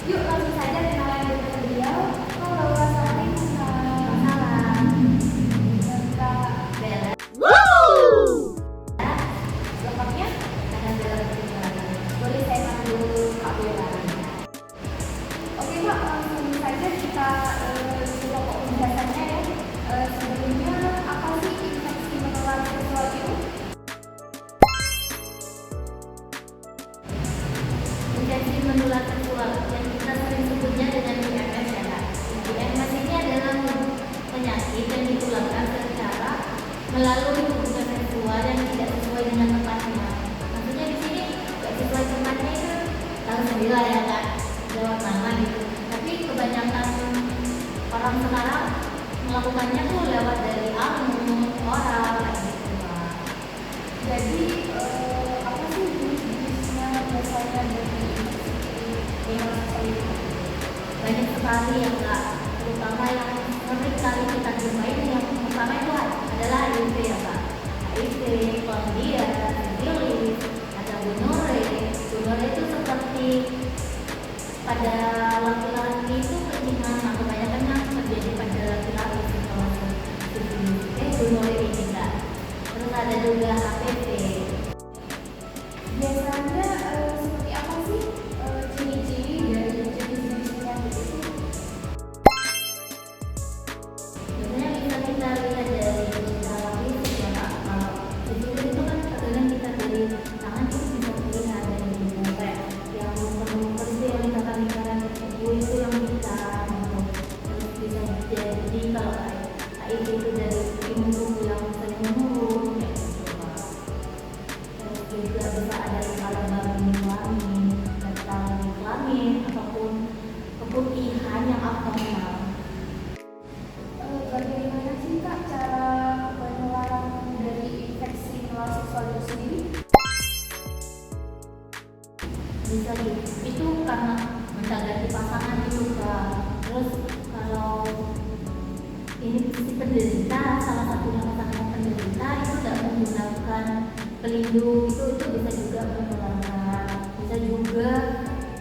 Yuk langsung saja kenalan dengan beliau. Halo, assalamualaikum Kak. Salam. Kak. Bella. Lengkapnya Akan Bella perkenalkan. boleh saya panggil Kak Bella. Oke Kak, langsung saja kita ke pokok pembahasannya ya. Sebelumnya apa sih infeksi menular seksual itu? Infeksi menular seksual yang kita sering sebutnya dengan IMS ya Kak. IMS ini adalah penyakit yang ditularkan secara melalui hubungan seksual yang tidak sesuai dengan tempatnya. Maksudnya di sini tidak sesuai tempatnya itu tahu sendiri lah ya Kak, lewat mana gitu. Tapi kebanyakan orang sekarang melakukannya tuh lewat dari oral kayak gitu Kak. Jadi apa sih jenis-jenisnya biasanya dari menular seksual itu? Banyak sekali ya Kak, terutama yang sering kali kita jumpai yang pertama itu adalah HIV ya Kak. HIV, chlamydia, syphilis, ada gonore. Gonore itu seperti pada laki-laki itu keringan, nah kebanyakan yang terjadi pada laki-laki sih kalau syphilis, gonore ini Kak. Terus ada juga HPV. Biasanya seperti apa sih ciri-ciri dari jenis-jenis penyakit itu? Biasanya bisa kita lihat dari gejala fisik ya Kak. Kalau syphilis itu kan terkadang kita dari tangan itu bisa terlihat dari tubuh kayak yang luka-luka itu yang lingkaran-lingkaran tubuh itu yang hitam gitu. Terus bisa jadi kalau HIV itu dari imun tubuh yang sering menurun kayak gitu Kak. Terus juga bisa ada luka-luka di kelamin, gatal di kelamin ataupun keputihan yang abnormal. Bagaimana sih Kak cara penularan dari infeksi menular seksual itu sendiri? Bisa itu karena mendekati pasangan itu Kak. Terus kalau ini si penderita, salah satunya pasangan penderita itu tidak menggunakan pelindung itu bisa juga menularkan. Bisa juga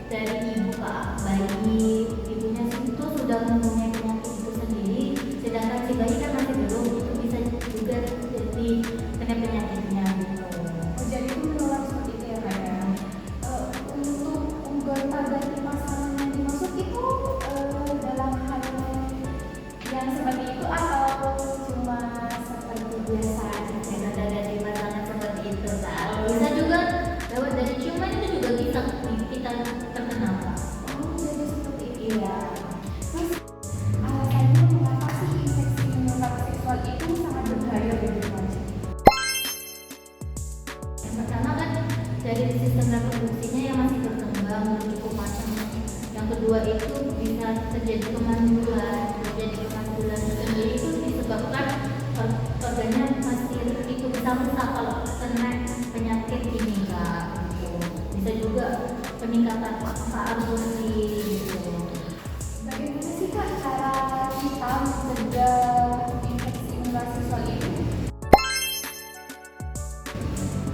dari ibu ke bayi, ibunya itu sudah mempunyai penyakit itu sendiri, sedangkan si bayi kan masih belum, itu bisa juga jadi kena penyakitnya gitu. Jadi itu menular seperti itu ya Kak ya. Untuk gonta-ganti pasangan yang dimaksud itu dalam hal yang seperti itu atau cuma seperti biasa aja? Ada dari pasangan seperti itu Kak. Bisa juga lewat dari ciuman itu juga bisa kita terkena Kak. Oh, jadi seperti itu ya. Terus alasannya mengapa sih infeksi menular seksual itu sangat berbahaya bagi manusia? Yang pertama kan dari sistem reproduksinya yang masih berkembang cukup macam. Yang kedua itu bisa terjadi kemandulan. Terjadi kemandulan sendiri itu disebabkan organnya masih itu bisa rusak kalau kena penyakit ini Kak. Gitu. Bisa juga peningkatan aborsi gitu. Bagaimana sih Kak cara kita mencegah infeksi menular seksual itu?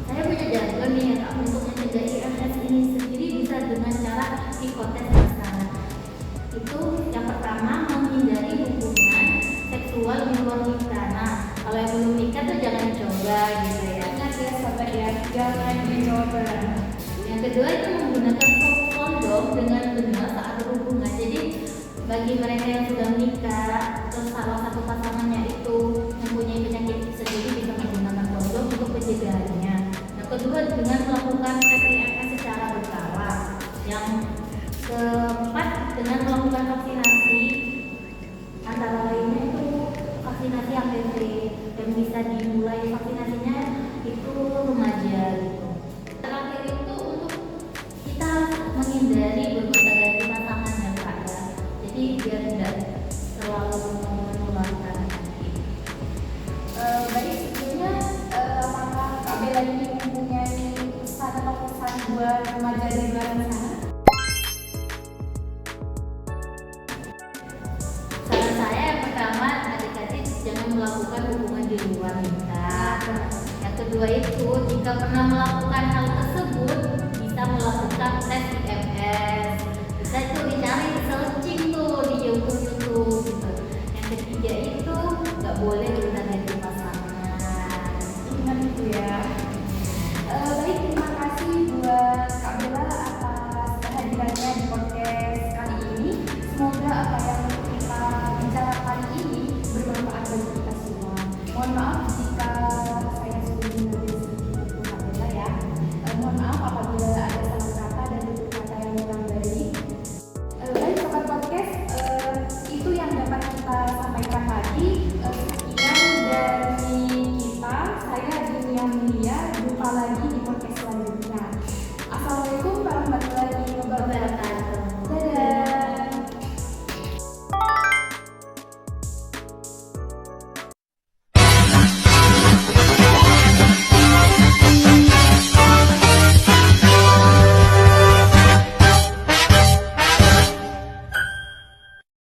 Saya punya jawaban nih ya Kak, untuk mencegah IMS ini sendiri bisa dengan cara psikotes bersama. Itu yang pertama menghindari hubungan seksual di luar nikah. Nah, kalau yang belum nikah tuh jangan coba gitu ya. Ingat ya sahabat ya, jangan dicoba. Yang kedua itu menggunakan kondom dengan benar saat berhubungan. Jadi bagi mereka yang sudah menikah terus salah satu pasangannya itu mempunyai penyakit sendiri bisa menggunakan kondom untuk pencegahannya. Yang kedua dengan melakukan PPMS secara berkala. Yang keempat dengan melakukan vaksinasi, antara lainnya itu vaksinasi HPV yang bisa dimulai vaksinasinya itu remaja gitu. Terakhir itu untuk kita menghindari bergonta-ganti pasangan ya Kak ya. Jadi biar tidak terlalu menularkan penyakit. Baik, sebelumnya apakah Kak Bella ini mempunyai pesan atau pesan buat remaja di luar sana? Saran saya yang pertama, adik-adik jangan melakukan hubungan di luar nikah. Yang kedua itu, jika pernah melakukan hal tersebut, bisa melakukan tes IMS.